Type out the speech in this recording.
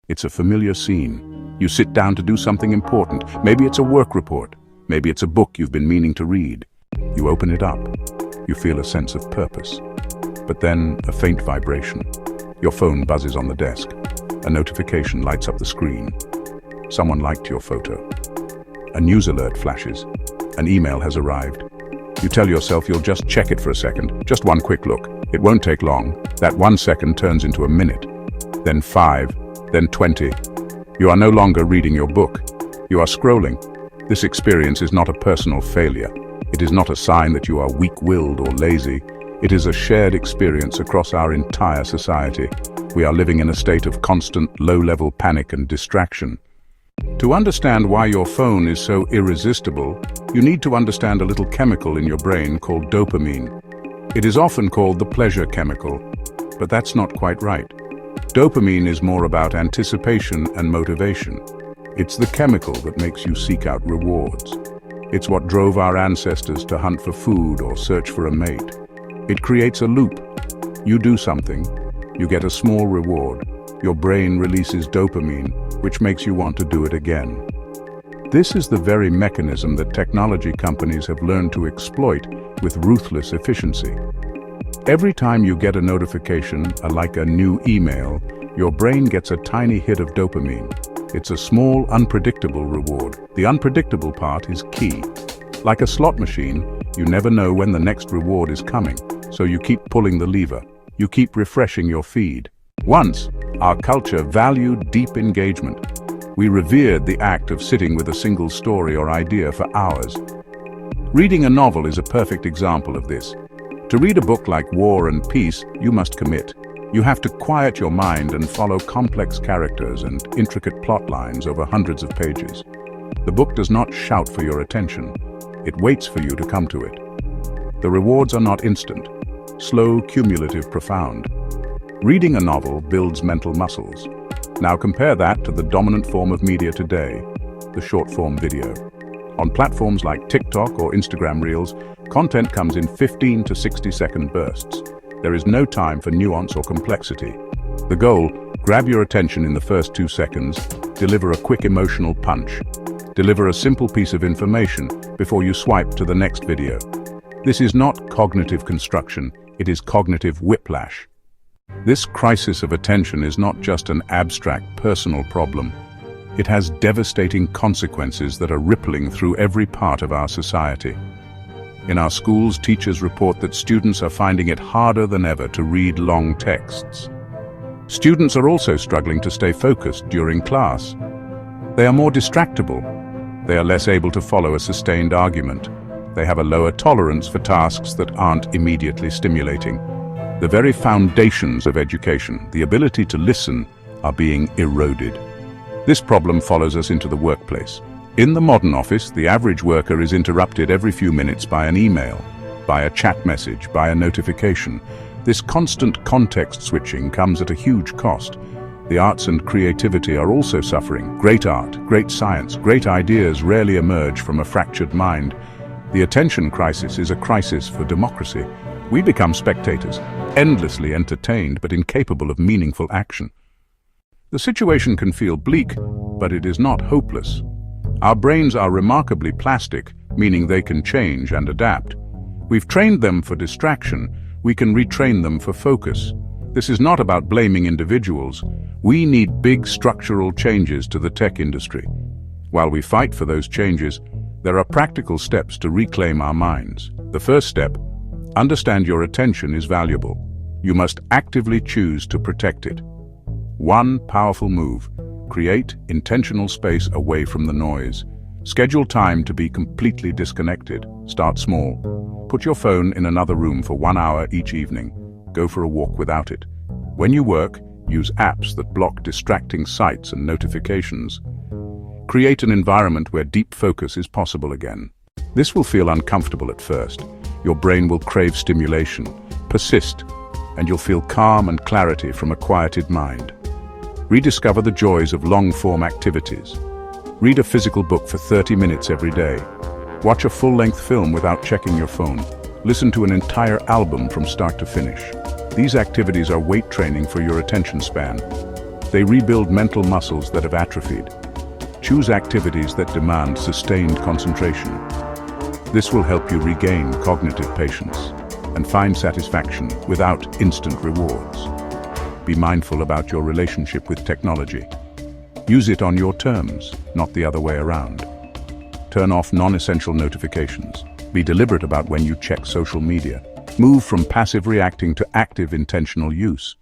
It's a familiar scene. You sit down to do something important. Maybe it's a work report. Maybe it's a book you've been meaning to read. You open it up. You feel a sense of purpose. But then, a faint vibration. Your phone buzzes on the desk. A notification lights up the screen. Someone liked your photo. A news alert flashes. An email has arrived. You tell yourself you'll just check it for a second. Just one quick look. It won't take long. That 1 second turns into a minute. Then 5. Then 20. You are no longer reading your book. You are scrolling. This experience is not a personal failure. It is not a sign that you are weak-willed or lazy. It is a shared experience across our entire society. We are living in a state of constant low-level panic and distraction. To understand why your phone is so irresistible, you need to understand a little chemical in your brain called dopamine. It is often called the pleasure chemical, but that's not quite right. Dopamine is more about anticipation and motivation. It's the chemical that makes you seek out rewards. It's what drove our ancestors to hunt for food or search for a mate. It creates a loop. You do something, you get a small reward. Your brain releases dopamine, which makes you want to do it again. This is the very mechanism that technology companies have learned to exploit with ruthless efficiency. Every time you get a notification, like a new email, your brain gets a tiny hit of dopamine. It's a small, unpredictable reward. The unpredictable part is key. Like a slot machine, you never know when the next reward is coming, so you keep pulling the lever. You keep refreshing your feed. Once, our culture valued deep engagement. We revered the act of sitting with a single story or idea for hours. Reading a novel is a perfect example of this. To read a book like War and Peace, you must commit. You have to quiet your mind and follow complex characters and intricate plot lines over hundreds of pages. The book does not shout for your attention. It waits for you to come to it. The rewards are not instant. Slow, cumulative, profound. Reading a novel builds mental muscles. Now compare that to the dominant form of media today, the short-form video. On platforms like TikTok or Instagram Reels, content comes in 15 to 60-second bursts. There is no time for nuance or complexity. The goal, grab your attention in the first 2 seconds, deliver a quick emotional punch. Deliver a simple piece of information before you swipe to the next video. This is not cognitive construction, it is cognitive whiplash. This crisis of attention is not just an abstract personal problem. It has devastating consequences that are rippling through every part of our society. In our schools, teachers report that students are finding it harder than ever to read long texts. Students are also struggling to stay focused during class. They are more distractible. They are less able to follow a sustained argument. They have a lower tolerance for tasks that aren't immediately stimulating. The very foundations of education, the ability to listen, are being eroded. This problem follows us into the workplace. In the modern office, the average worker is interrupted every few minutes by an email, by a chat message, by a notification. This constant context switching comes at a huge cost. The arts and creativity are also suffering. Great art, great science, great ideas rarely emerge from a fractured mind. The attention crisis is a crisis for democracy. We become spectators, endlessly entertained but incapable of meaningful action. The situation can feel bleak, but it is not hopeless. Our brains are remarkably plastic, meaning they can change and adapt. We've trained them for distraction, we can retrain them for focus. This is not about blaming individuals. We need big structural changes to the tech industry. While we fight for those changes, there are practical steps to reclaim our minds. The first step, understand your attention is valuable. You must actively choose to protect it. One powerful move, create intentional space away from the noise. Schedule time to be completely disconnected. Start small. Put your phone in another room for 1 hour each evening. Go for a walk without it. When you work, use apps that block distracting sights and notifications. Create an environment where deep focus is possible again. This will feel uncomfortable at first. Your brain will crave stimulation, persist, and you'll feel calm and clarity from a quieted mind. Rediscover the joys of long-form activities. Read a physical book for 30 minutes every day. Watch a full-length film without checking your phone. Listen to an entire album from start to finish. These activities are weight training for your attention span. They rebuild mental muscles that have atrophied. Choose activities that demand sustained concentration. This will help you regain cognitive patience and find satisfaction without instant rewards. Be mindful about your relationship with technology. Use it on your terms, not the other way around. Turn off non-essential notifications. Be deliberate about when you check social media. Move from passive reacting to active intentional use.